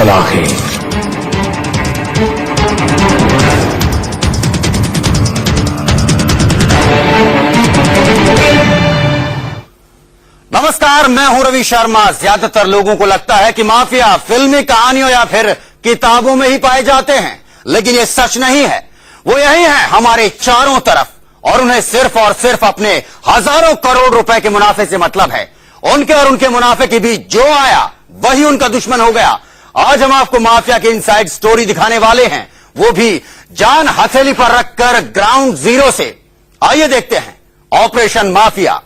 वाला है। नमस्कार, मैं हूं रवि शर्मा। ज्यादातर लोगों को लगता है कि माफिया फिल्मी कहानियों या फिर किताबों में ही पाए जाते हैं, लेकिन ये सच नहीं है। वो यही है हमारे चारों तरफ, और उन्हें सिर्फ और सिर्फ अपने हजारों करोड़ रुपए के मुनाफे से मतलब है। उनके और उनके मुनाफे के बीच जो आया वही उनका दुश्मन हो गया। आज हम आपको माफिया की इनसाइड स्टोरी दिखाने वाले हैं, वो भी जान हथेली पर रखकर ग्राउंड जीरो से। आइए देखते हैं ऑपरेशन माफिया।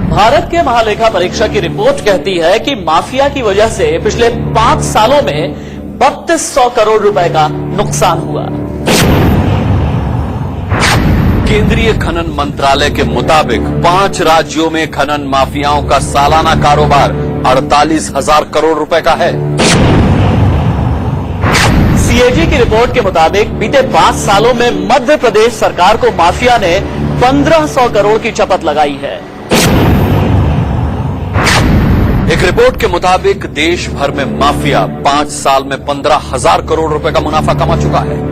भारत के महालेखा परीक्षक की रिपोर्ट कहती है कि माफिया की वजह से पिछले 5 सालों में 3200 करोड़ रुपए का नुकसान हुआ। केंद्रीय खनन मंत्रालय के मुताबिक 5 राज्यों में खनन माफियाओं का सालाना कारोबार 48,000 करोड़ रुपए का है। सीएजी की रिपोर्ट के मुताबिक बीते 5 सालों में मध्य प्रदेश सरकार को माफिया ने 1500 करोड़ की चपत लगाई है। एक रिपोर्ट के मुताबिक देश भर में माफिया 5 साल में 15,000 करोड़ रुपए का मुनाफा कमा चुका है।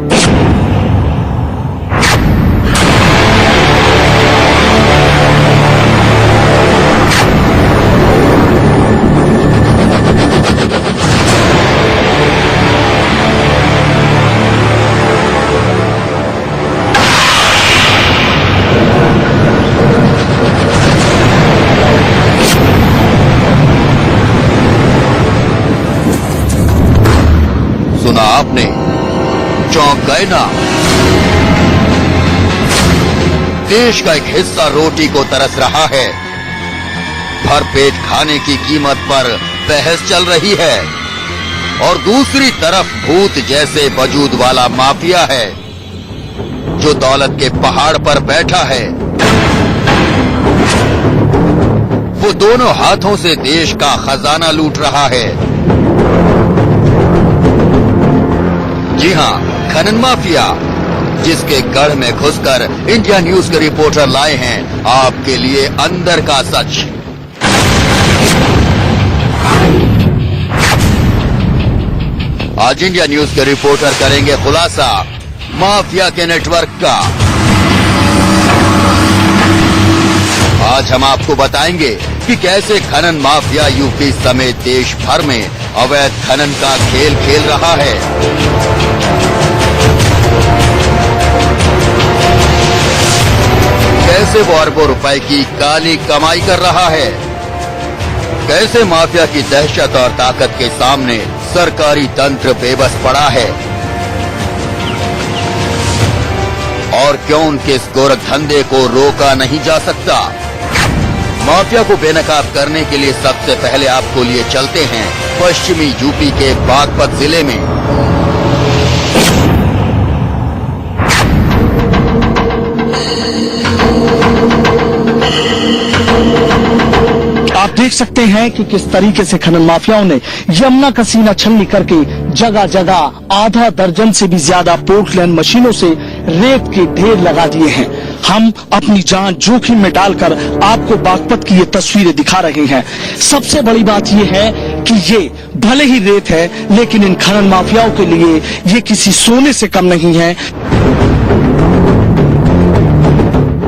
सुना आपने, चौंक गए ना? देश का एक हिस्सा रोटी को तरस रहा है। भरपेट खाने की कीमत पर बहस चल रही है, और दूसरी तरफ भूत जैसे वजूद वाला माफिया है जो दौलत के पहाड़ पर बैठा है। वो दोनों हाथों से देश का खजाना लूट रहा है। जी हां, खनन माफिया, जिसके गढ़ में घुसकर इंडिया न्यूज के रिपोर्टर लाए हैं आपके लिए अंदर का सच। आज इंडिया न्यूज के रिपोर्टर करेंगे खुलासा माफिया के नेटवर्क का। आज हम आपको बताएंगे कि कैसे खनन माफिया यूपी समेत देश भर में अवैध खनन का खेल खेल रहा है। कैसे वो अरबों रुपए की काली कमाई कर रहा है। कैसे माफिया की दहशत और ताकत के सामने सरकारी तंत्र बेबस पड़ा है, और क्यों उनके इस गोरख धंधे को रोका नहीं जा सकता। माफिया को बेनकाब करने के लिए सबसे पहले आपको लिए चलते हैं पश्चिमी यूपी के बागपत जिले में। आप देख सकते हैं कि किस तरीके से खनन माफियाओं ने यमुना का सीना छलनी करके जगह जगह आधा दर्जन से भी ज्यादा पोर्टलैंड मशीनों से रेत के ढेर लगा दिए हैं। हम अपनी जान जोखिम में डालकर आपको बागपत की ये तस्वीरें दिखा रहे हैं। सबसे बड़ी बात ये है कि ये भले ही रेत है, लेकिन इन खनन माफियाओं के लिए ये किसी सोने से कम नहीं है।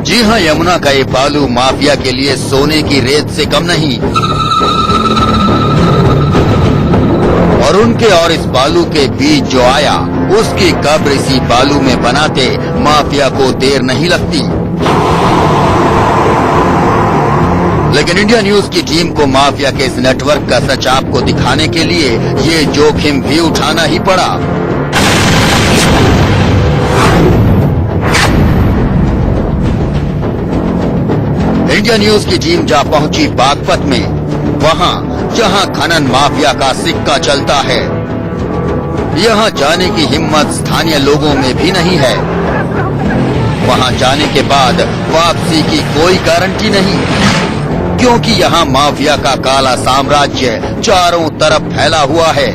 जी हां, यमुना का ये बालू माफिया के लिए सोने की रेत से कम नहीं। और उनके और इस बालू के बीच जो आया, उसकी कब्र इसी बालू में बनाते माफिया को देर नहीं लगती। लेकिन इंडिया न्यूज की टीम को माफिया के इस नेटवर्क का सच आपको दिखाने के लिए ये जोखिम भी उठाना ही पड़ा। इंडिया न्यूज की टीम जा पहुंची बागपत में, वहां जहां खनन माफिया का सिक्का चलता है। यहां जाने की हिम्मत स्थानीय लोगों में भी नहीं है। वहां जाने के बाद वापसी की कोई गारंटी नहीं, क्योंकि यहां माफिया का काला साम्राज्य चारों तरफ फैला हुआ है।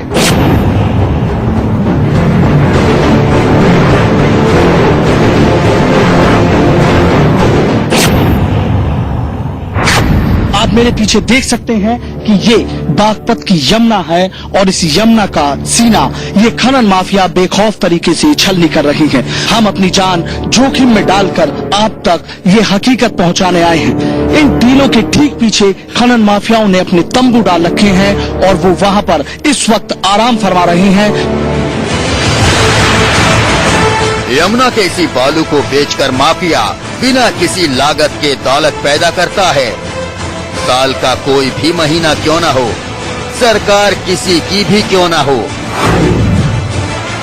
आप मेरे पीछे देख सकते हैं कि ये बागपत की यमुना है और इस यमुना का सीना ये खनन माफिया बेखौफ तरीके से छलनी कर रही है। हम अपनी जान जोखिम में डालकर आप तक ये हकीकत पहुंचाने आए हैं। इन टीलों के ठीक पीछे खनन माफियाओं ने अपने तंबू डाल रखे हैं और वो वहां पर इस वक्त आराम फरमा रहे हैं। यमुना के इसी बालू को बेचकर माफिया बिना किसी लागत के दौलत पैदा करता है। साल का कोई भी महीना क्यों ना हो, सरकार किसी की भी क्यों ना हो,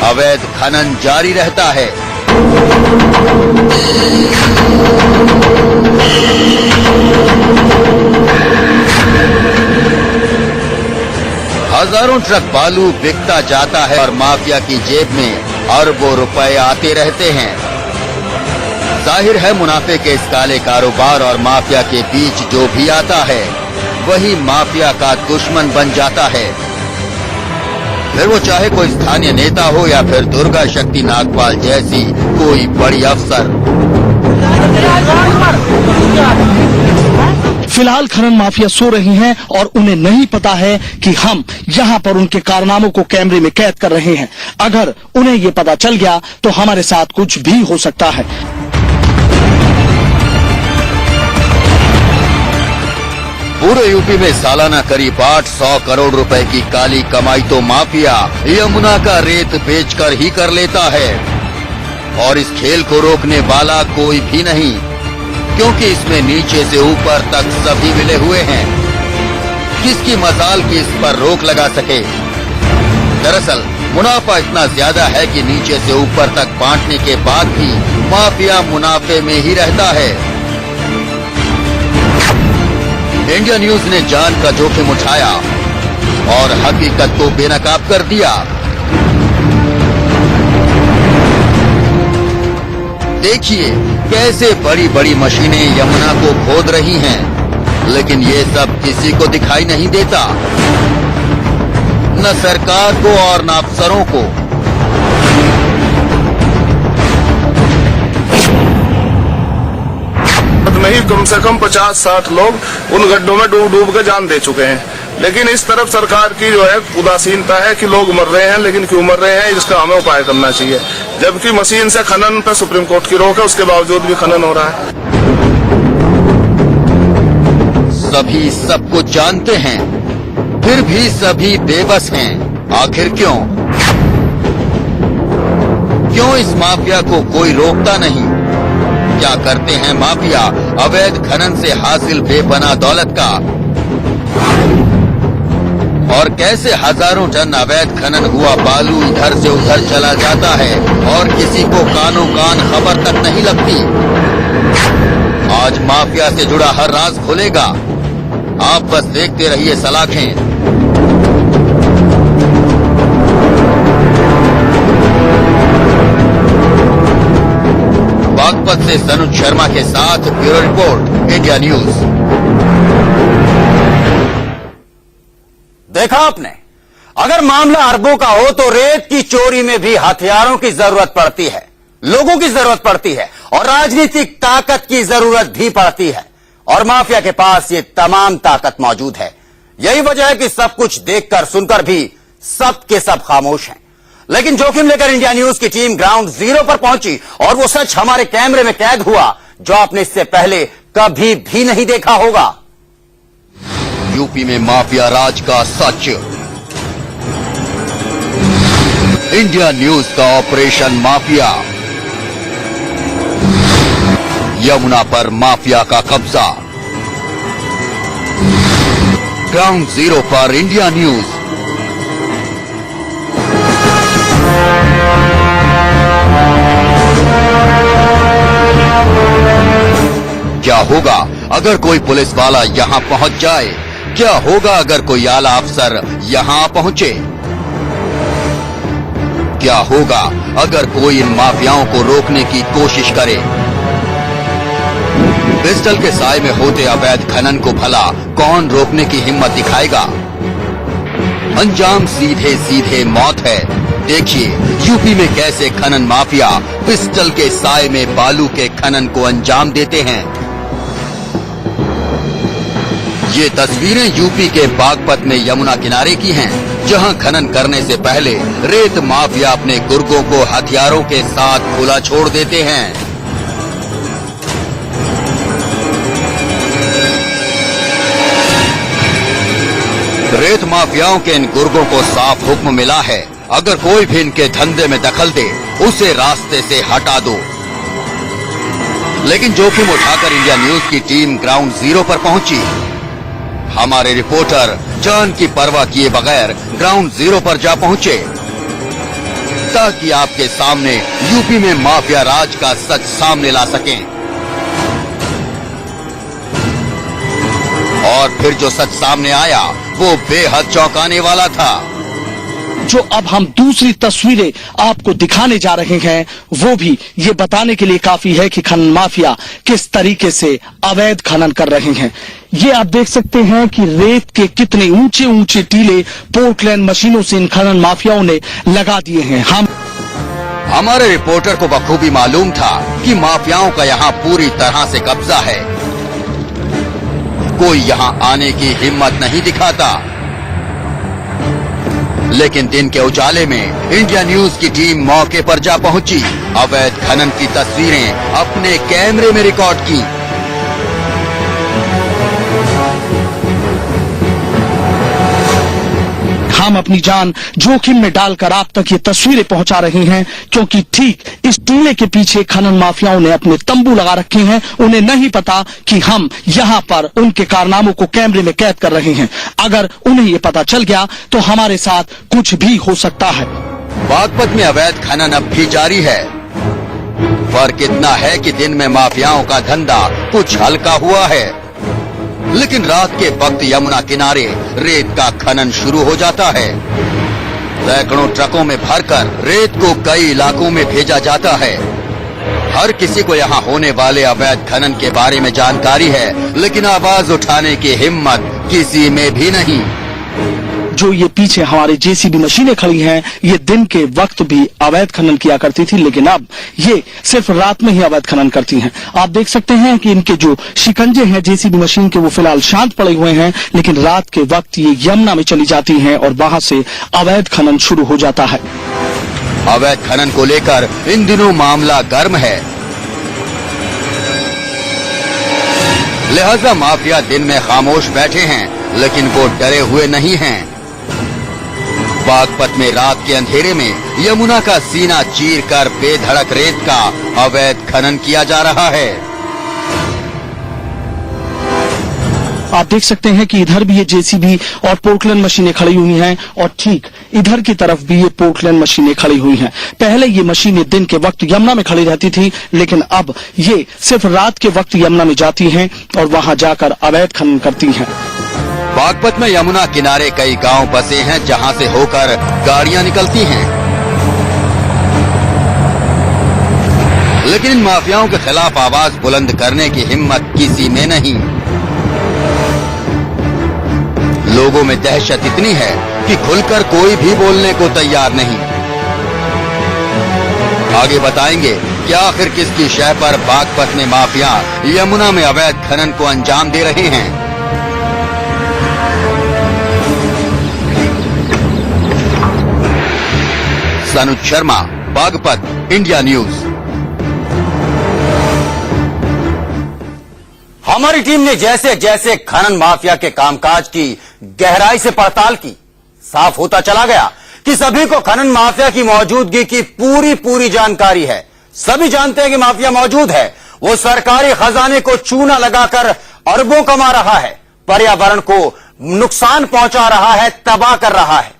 अवैध खनन जारी रहता है। हजारों ट्रक बालू बिकता जाता है और माफिया की जेब में अरबों रुपए आते रहते हैं। जाहिर है मुनाफे के इस काले कारोबार और माफिया के बीच जो भी आता है वही माफिया का दुश्मन बन जाता है। फिर वो चाहे कोई स्थानीय नेता हो या फिर दुर्गा शक्ति नागपाल जैसी कोई बड़ी अफसर। फिलहाल खनन माफिया सो रही हैं और उन्हें नहीं पता है कि हम यहाँ पर उनके कारनामों को कैमरे में कैद कर रहे हैं। अगर उन्हें ये पता चल गया तो हमारे साथ कुछ भी हो सकता है। पूरे यूपी में सालाना करीब 800 करोड़ रुपए की काली कमाई तो माफिया यमुना का रेत बेचकर ही कर लेता है और इस खेल को रोकने वाला कोई भी नहीं, क्योंकि इसमें नीचे से ऊपर तक सभी मिले हुए हैं। किसकी मजाल की इस पर रोक लगा सके। दरअसल मुनाफा इतना ज्यादा है कि नीचे से ऊपर तक बांटने के बाद भी माफिया मुनाफे में ही रहता है। इंडिया न्यूज ने जान का जोखिम उठाया और हकीकत को बेनकाब कर दिया। देखिए कैसे बड़ी बड़ी मशीनें यमुना को खोद रही हैं, लेकिन ये सब किसी को दिखाई नहीं देता, न सरकार को और न अफसरों को। में ही कम से कम 50-60 लोग उन गड्ढों में डूब डूब के जान दे चुके हैं। लेकिन इस तरफ सरकार की जो है उदासीनता है कि लोग मर रहे हैं, लेकिन क्यों मर रहे हैं इसका हमें उपाय करना चाहिए। जबकि मशीन से खनन पर सुप्रीम कोर्ट की रोक है, उसके बावजूद भी खनन हो रहा है। सभी सब कुछ जानते हैं, फिर भी सभी बेबस हैं। आखिर क्यों? क्यों इस माफिया को कोई रोकता नहीं? क्या करते हैं माफिया अवैध खनन से हासिल बेपनाह दौलत का? और कैसे हजारों टन अवैध खनन हुआ बालू इधर से उधर चला जाता है और किसी को कानों कान खबर तक नहीं लगती? आज माफिया से जुड़ा हर राज खुलेगा। आप बस देखते रहिए सलाखें। बागपत से सनुज शर्मा के साथ ब्यूरो रिपोर्ट, इंडिया न्यूज। देखा आपने, अगर मामला अरबों का हो तो रेत की चोरी में भी हथियारों की जरूरत पड़ती है, लोगों की जरूरत पड़ती है और राजनीतिक ताकत की जरूरत भी पड़ती है। और माफिया के पास ये तमाम ताकत मौजूद है। यही वजह है कि सब कुछ देखकर सुनकर भी सब के सब खामोश हैं। लेकिन जोखिम लेकर इंडिया न्यूज की टीम ग्राउंड जीरो पर पहुंची और वो सच हमारे कैमरे में कैद हुआ जो आपने इससे पहले कभी भी नहीं देखा होगा। यूपी में माफिया राज का सच। इंडिया न्यूज का ऑपरेशन माफिया। यमुना पर माफिया का कब्जा। ग्राउंड जीरो पर इंडिया न्यूज। क्या होगा अगर कोई पुलिस वाला यहाँ पहुँच जाए? क्या होगा अगर कोई आला अफसर यहाँ पहुँचे? क्या होगा अगर कोई इन माफियाओं को रोकने की कोशिश करे? पिस्टल के साए में होते अवैध खनन को भला कौन रोकने की हिम्मत दिखाएगा? अंजाम सीधे सीधे मौत है। देखिए यूपी में कैसे खनन माफिया पिस्टल के साए में बालू के खनन को अंजाम देते हैं। ये तस्वीरें यूपी के बागपत में यमुना किनारे की हैं, जहां खनन करने से पहले रेत माफिया अपने गुर्गों को हथियारों के साथ खुला छोड़ देते हैं। रेत माफियाओं के इन गुर्गों को साफ हुक्म मिला है, अगर कोई भी इनके धंधे में दखल दे उसे रास्ते से हटा दो। लेकिन जोखिम उठाकर इंडिया न्यूज की टीम ग्राउंड जीरो पर पहुंची। हमारे रिपोर्टर जान की परवाह किए बगैर ग्राउंड जीरो पर जा पहुंचे ताकि आपके सामने यूपी में माफिया राज का सच सामने ला सकें। और फिर जो सच सामने आया वो बेहद चौंकाने वाला था। जो अब हम दूसरी तस्वीरें आपको दिखाने जा रहे हैं वो भी ये बताने के लिए काफी है कि खनन माफिया किस तरीके से अवैध खनन कर रहे हैं। ये आप देख सकते हैं कि रेत के कितने ऊंचे ऊंचे टीले पोर्टलैंड मशीनों से इन खनन माफियाओं ने लगा दिए हैं। हमारे रिपोर्टर को बखूबी मालूम था कि माफियाओं का यहाँ पूरी तरह से कब्जा है। कोई यहाँ आने की हिम्मत नहीं दिखाता। लेकिन दिन के उजाले में इंडिया न्यूज की टीम मौके पर जा पहुंची, अवैध खनन की तस्वीरें अपने कैमरे में रिकॉर्ड की। हम अपनी जान जोखिम में डालकर आप तक ये तस्वीरें पहुंचा रहे हैं, क्योंकि ठीक इस टीले के पीछे खनन माफियाओं ने अपने तंबू लगा रखे हैं। उन्हें नहीं पता कि हम यहाँ पर उनके कारनामों को कैमरे में कैद कर रहे हैं। अगर उन्हें ये पता चल गया तो हमारे साथ कुछ भी हो सकता है। बागपत में अवैध खनन अब भी जारी है। फर्क इतना है कि दिन में माफियाओं का धंधा कुछ हल्का हुआ है, लेकिन रात के वक्त यमुना किनारे रेत का खनन शुरू हो जाता है। सैकड़ों ट्रकों में भरकर रेत को कई इलाकों में भेजा जाता है। हर किसी को यहाँ होने वाले अवैध खनन के बारे में जानकारी है, लेकिन आवाज उठाने की हिम्मत किसी में भी नहीं। जो ये पीछे हमारे जेसीबी मशीनें खड़ी हैं, ये दिन के वक्त भी अवैध खनन किया करती थी, लेकिन अब ये सिर्फ रात में ही अवैध खनन करती हैं। आप देख सकते हैं कि इनके जो शिकंजे हैं जेसीबी मशीन के, वो फिलहाल शांत पड़े हुए हैं, लेकिन रात के वक्त ये यमुना में चली जाती हैं और वहां से अवैध खनन शुरू हो जाता है। अवैध खनन को लेकर इन दिनों मामला गर्म है, लिहाजा माफिया दिन में खामोश बैठे हैं, लेकिन वो डरे हुए नहीं हैं। बागपत में रात के अंधेरे में यमुना का सीना चीरकर बेधड़क रेत का अवैध खनन किया जा रहा है। आप देख सकते हैं कि इधर भी ये जेसीबी और पोर्टलैंड मशीनें खड़ी हुई हैं और ठीक इधर की तरफ भी ये पोर्टलैंड मशीनें खड़ी हुई हैं। पहले ये मशीनें दिन के वक्त यमुना में खड़ी रहती थी, लेकिन अब ये सिर्फ रात के वक्त यमुना में जाती हैं और वहां जाकर अवैध खनन करती हैं। बागपत में यमुना किनारे कई गांव बसे हैं, जहां से होकर गाड़ियां निकलती हैं, लेकिन इन माफियाओं के खिलाफ आवाज बुलंद करने की हिम्मत किसी में नहीं। लोगों में दहशत इतनी है कि खुलकर कोई भी बोलने को तैयार नहीं। आगे बताएंगे कि आखिर किसकी शय पर बागपत में माफिया यमुना में अवैध खनन को अंजाम दे रहे हैं। Sanuj Sharma, Baghpat, India news. हमारी टीम ने जैसे जैसे खनन माफिया के कामकाज की गहराई से पड़ताल की, साफ होता चला गया कि सभी को खनन माफिया की मौजूदगी की पूरी जानकारी है। सभी जानते हैं कि माफिया मौजूद है। वो सरकारी खजाने को चूना लगाकर अरबों कमा रहा है, पर्यावरण को नुकसान पहुंचा रहा है, तबाह कर रहा है।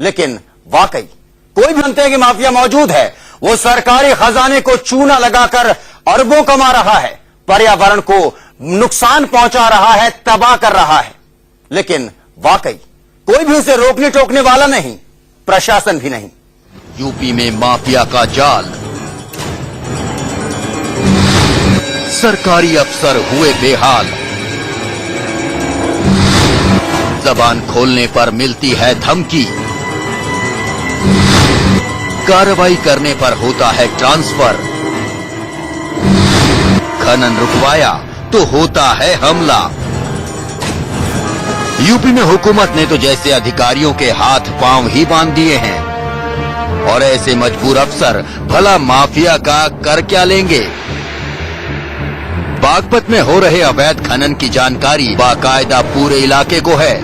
लेकिन वाकई कोई भी जानते हैं कि माफिया मौजूद है। वो सरकारी खजाने को चूना लगाकर अरबों कमा रहा है, पर्यावरण को नुकसान पहुंचा रहा है, तबाह कर रहा है। लेकिन वाकई कोई भी उसे रोकने टोकने वाला नहीं, प्रशासन भी नहीं। यूपी में माफिया का जाल, सरकारी अफसर हुए बेहाल, जबान खोलने पर मिलती है धमकी, कार्रवाई करने पर होता है ट्रांसफर, खनन रुकवाया तो होता है हमला। यूपी में हुकूमत ने तो जैसे अधिकारियों के हाथ पांव ही बांध दिए हैं, और ऐसे मजबूर अफसर भला माफिया का कर क्या लेंगे। बागपत में हो रहे अवैध खनन की जानकारी बाकायदा पूरे इलाके को है।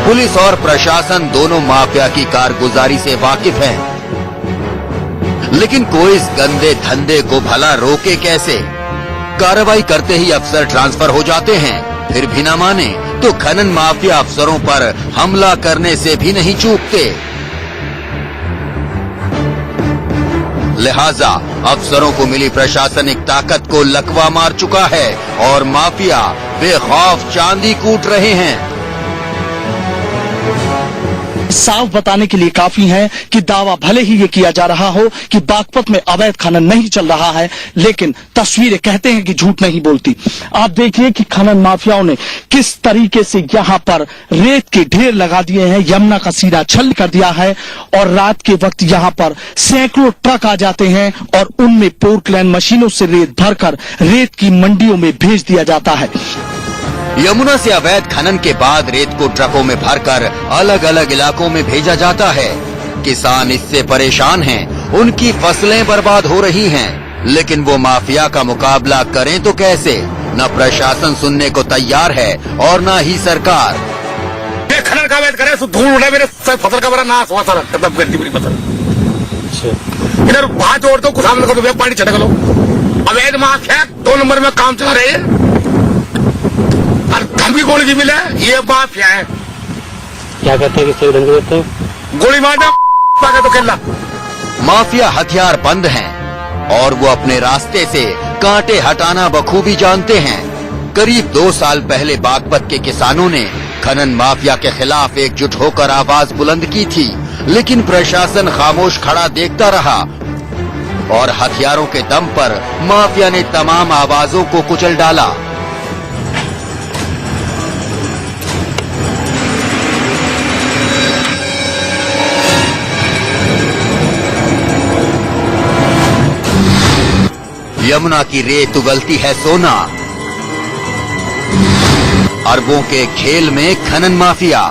पुलिस और प्रशासन दोनों माफिया की कारगुजारी से वाकिफ है, लेकिन कोई इस गंदे धंधे को भला रोके कैसे। कार्रवाई करते ही अफसर ट्रांसफर हो जाते हैं, फिर भी न माने तो खनन माफिया अफसरों पर हमला करने से भी नहीं चूकते। लिहाजा अफसरों को मिली प्रशासनिक ताकत को लकवा मार चुका है और माफिया बेखौफ चांदी कूट रहे हैं। साफ बताने के लिए काफी है कि दावा भले ही ये किया जा रहा हो कि बागपत में अवैध खनन नहीं चल रहा है, लेकिन तस्वीरें कहते हैं कि झूठ नहीं बोलती। आप देखिए कि खनन माफियाओं ने किस तरीके से यहाँ पर रेत के ढेर लगा दिए हैं, यमुना का सीधा छल कर दिया है, और रात के वक्त यहाँ पर सैकड़ों ट्रक आ जाते हैं और उनमें पोर्टलैंड मशीनों से रेत भरकर रेत की मंडियों में भेज दिया जाता है। यमुना से अवैध खनन के बाद रेत को ट्रकों में भरकर अलग अलग इलाकों में भेजा जाता है। किसान इससे परेशान हैं, उनकी फसलें बर्बाद हो रही हैं, लेकिन वो माफिया का मुकाबला करें तो कैसे। न प्रशासन सुनने को तैयार है और न ही सरकार। ये खनन का अवैध करे तो धूल उड़े, मेरे फसल का बड़ा नाश हुआ सारा, खत्म कर दी मेरी फसल। इधर वहां जोड़ दो, कुछ सामने कर दो, पानी छिड़क लो। अवैध माफिया 2 नंबर में काम चला रहे हैं और धमकी गोली की मिले, ये माफिया है। क्या कहते हैं कि सही ढंग से देते हैं? गोली मार दे तो खेलना। माफिया हथियार बंद हैं और वो अपने रास्ते से कांटे हटाना बखूबी जानते हैं। करीब 2 साल पहले बागपत के किसानों ने खनन माफिया के खिलाफ एकजुट होकर आवाज बुलंद की थी, लेकिन प्रशासन खामोश खड़ा देखता रहा और हथियारों के दम पर माफिया ने तमाम आवाजों को कुचल डाला। यमुना की रेत उगलती है सोना, अरबों के खेल में खनन माफिया।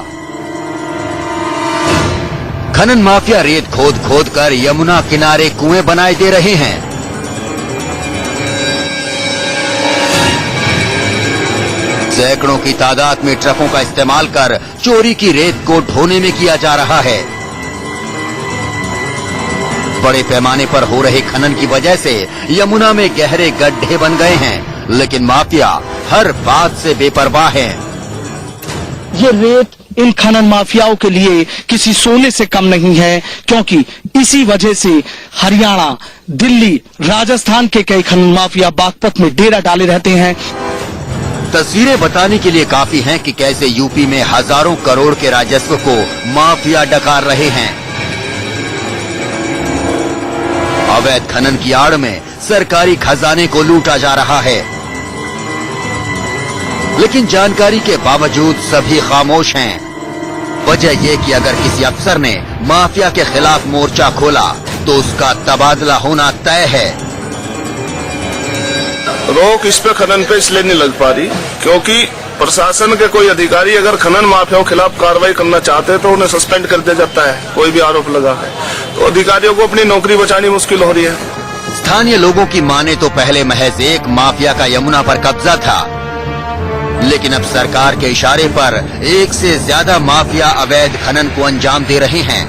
खनन माफिया रेत खोद खोद कर यमुना किनारे कुएं बनाए दे रहे हैं। सैकड़ों की तादाद में ट्रकों का इस्तेमाल कर चोरी की रेत को ढोने में किया जा रहा है। बड़े पैमाने पर हो रहे खनन की वजह से यमुना में गहरे गड्ढे बन गए हैं, लेकिन माफिया हर बात से बेपरवाह है। ये रेत इन खनन माफियाओं के लिए किसी सोने से कम नहीं है, क्योंकि इसी वजह से हरियाणा, दिल्ली, राजस्थान के कई खनन माफिया बागपत में डेरा डाले रहते हैं। तस्वीरें बताने के लिए काफी हैं कि कैसे यूपी में हजारों करोड़ के राजस्व को माफिया डकार रहे हैं। अवैध खनन की आड़ में सरकारी खजाने को लूटा जा रहा है, लेकिन जानकारी के बावजूद सभी खामोश हैं। वजह ये कि अगर किसी अफसर ने माफिया के खिलाफ मोर्चा खोला तो उसका तबादला होना तय है। रोक इस पे खनन पे इसलिए नहीं लग पा रही क्योंकि प्रशासन के कोई अधिकारी अगर खनन माफियाओं के खिलाफ कार्रवाई करना चाहते हैं तो उन्हें सस्पेंड कर दिया जाता है, कोई भी आरोप लगा है तो अधिकारियों को अपनी नौकरी बचानी मुश्किल हो रही है। स्थानीय लोगों की माने तो पहले महज एक माफिया का यमुना पर कब्जा था, लेकिन अब सरकार के इशारे पर 1 से ज्यादा माफिया अवैध खनन को अंजाम दे रहे हैं।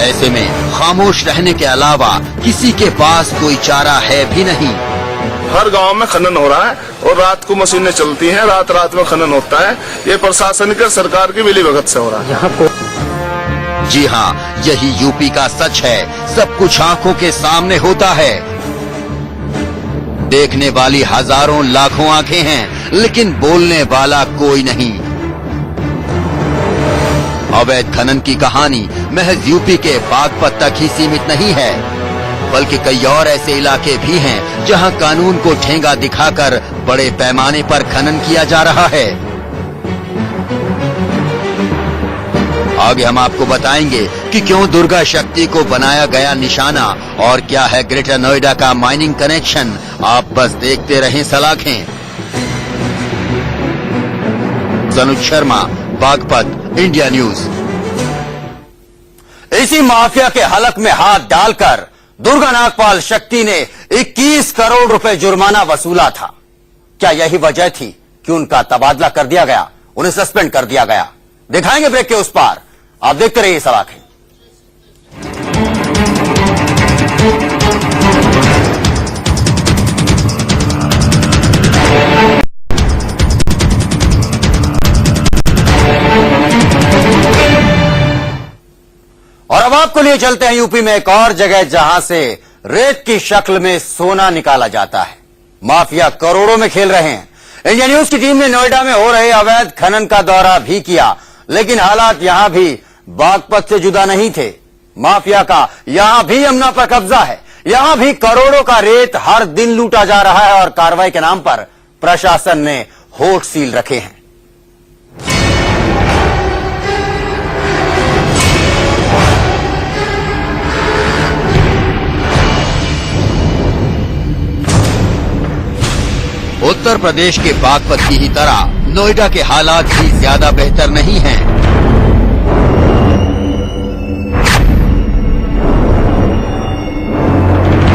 ऐसे में खामोश रहने के अलावा किसी के पास कोई चारा है भी नहीं। हर गांव में खनन हो रहा है और रात को मशीनें चलती हैं, रात रात में खनन होता है। ये प्रशासन के सरकार की मिलीभगत से हो रहा है। जी हाँ, यही यूपी का सच है। सब कुछ आंखों के सामने होता है। देखने वाली हजारों लाखों आंखें हैं, लेकिन बोलने वाला कोई नहीं। अवैध खनन की कहानी महज यूपी के बागपत तक ही सीमित नहीं है, बल्कि कई और ऐसे इलाके भी हैं जहां कानून को ठेंगा दिखाकर बड़े पैमाने पर खनन किया जा रहा है। आगे हम आपको बताएंगे कि क्यों दुर्गा शक्ति को बनाया गया निशाना और क्या है ग्रेटर नोएडा का माइनिंग कनेक्शन। आप बस देखते रहें सलाखें। Sanuj Sharma, Baghpat, India news. इसी माफिया के हलक में हाथ डालकर दुर्गा नागपाल शक्ति ने 21 करोड़ रुपए जुर्माना वसूला था। क्या यही वजह थी कि उनका तबादला कर दिया गया, उन्हें सस्पेंड कर दिया गया? दिखाएंगे ब्रेक के उस पार। आप देखते रहिए सलाखें। और अब आपको लिए चलते हैं यूपी में एक और जगह जहां से रेत की शक्ल में सोना निकाला जाता है। माफिया करोड़ों में खेल रहे हैं। इंडिया न्यूज की टीम ने नोएडा में हो रहे अवैध खनन का दौरा भी किया, लेकिन हालात यहां भी बागपत से जुदा नहीं थे। माफिया का यहां भी यमुना पर कब्जा है। यहां भी करोड़ों का रेत हर दिन लूटा जा रहा है और कार्रवाई के नाम पर प्रशासन ने होठ सील रखे हैं। उत्तर प्रदेश के बागपत की ही तरह नोएडा के हालात भी ज्यादा बेहतर नहीं हैं।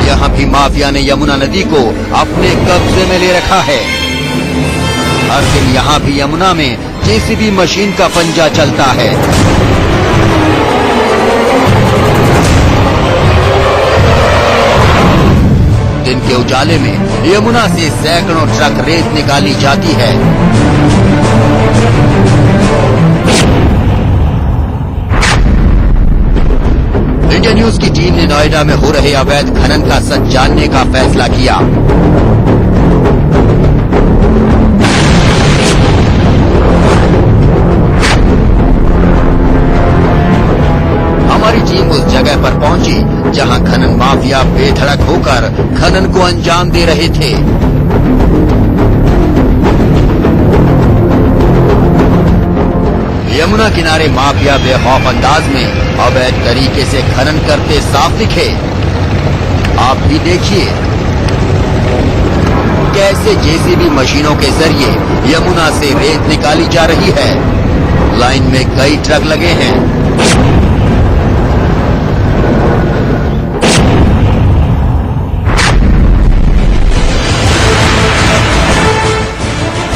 यहाँ भी माफिया ने यमुना नदी को अपने कब्जे में ले रखा है। हर दिन यहाँ भी यमुना में जेसीबी मशीन का पंजा चलता है। दिन के उजाले में यमुना से सैकड़ों ट्रक रेत निकाली जाती है। इंडिया न्यूज की टीम ने नोएडा में हो रहे अवैध खनन का सच जानने का फैसला किया। हमारी टीम उस जगह पर पहुंची जहां खनन माफिया बेधड़क होकर खनन को अंजाम दे रहे थे। यमुना किनारे माफिया बेखौफ अंदाज में अवैध तरीके से खनन करते साफ दिखे। आप भी देखिए कैसे जेसीबी मशीनों के जरिए यमुना से रेत निकाली जा रही है। लाइन में कई ट्रक लगे हैं।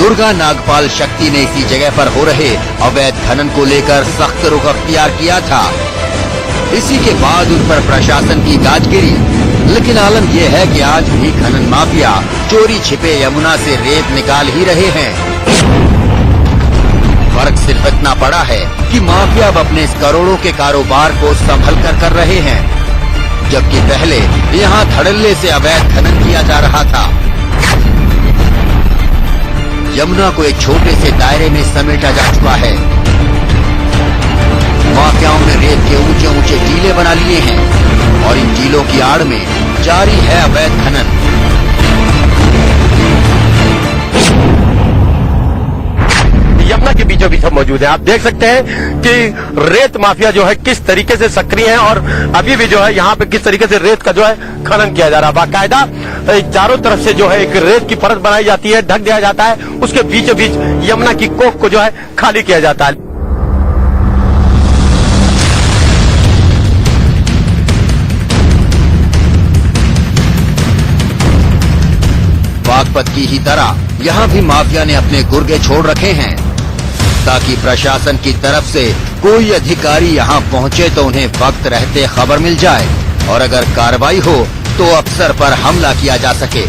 दुर्गा नागपाल शक्ति ने इसी जगह पर हो रहे अवैध खनन को लेकर सख्त रुख अख्तियार किया था। इसी के बाद उन पर प्रशासन की गाज गिरी। लेकिन आलम यह है कि आज भी खनन माफिया चोरी छिपे यमुना से रेत निकाल ही रहे हैं। फर्क सिर्फ इतना पड़ा है कि माफिया अब अपने इस करोड़ों के कारोबार को संभल कर रहे हैं, जबकि पहले यहाँ धड़ल्ले से अवैध खनन किया जा रहा था। यमुना को एक छोटे से दायरे में समेटा जा चुका है। माफियाओं ने रेत के ऊंचे ऊंचे टीले बना लिए हैं और इन टीलों की आड़ में जारी है अवैध खनन। यमुना के बीचों बीच हम मौजूद हैं। आप देख सकते हैं कि रेत माफिया जो है किस तरीके से सक्रिय है और अभी भी जो है यहाँ पे किस तरीके से रेत का जो है खनन किया जा रहा है। बाकायदा चारों तरफ से जो है एक रेत की परत बनाई जाती है, ढक दिया जाता है, उसके बीचों बीच यमुना की कोख को जो है खाली किया जाता है। बागपत की ही तरह यहाँ भी माफिया ने अपने गुर्गे छोड़ रखे हैं ताकि प्रशासन की तरफ से कोई अधिकारी यहाँ पहुँचे तो उन्हें वक्त रहते खबर मिल जाए और अगर कार्रवाई हो तो अफसर पर हमला किया जा सके।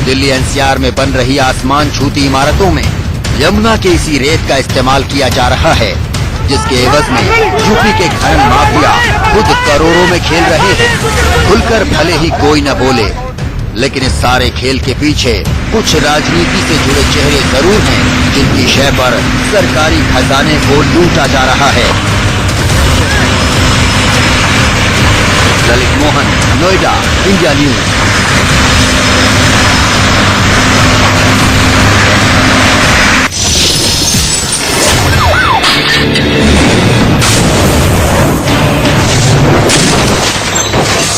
दिल्ली एनसीआर में बन रही आसमान छूती इमारतों में यमुना के इसी रेत का इस्तेमाल किया जा रहा है, जिसके एवज में यूपी के खनन माफिया खुद करोड़ों में खेल रहे हैं। खुलकर भले ही कोई न बोले, लेकिन इस सारे खेल के पीछे कुछ राजनीति से जुड़े चेहरे जरूर हैं, जिनकी शय पर सरकारी खजाने को लूटा जा रहा है। Lalit Mohan, Noida, India news.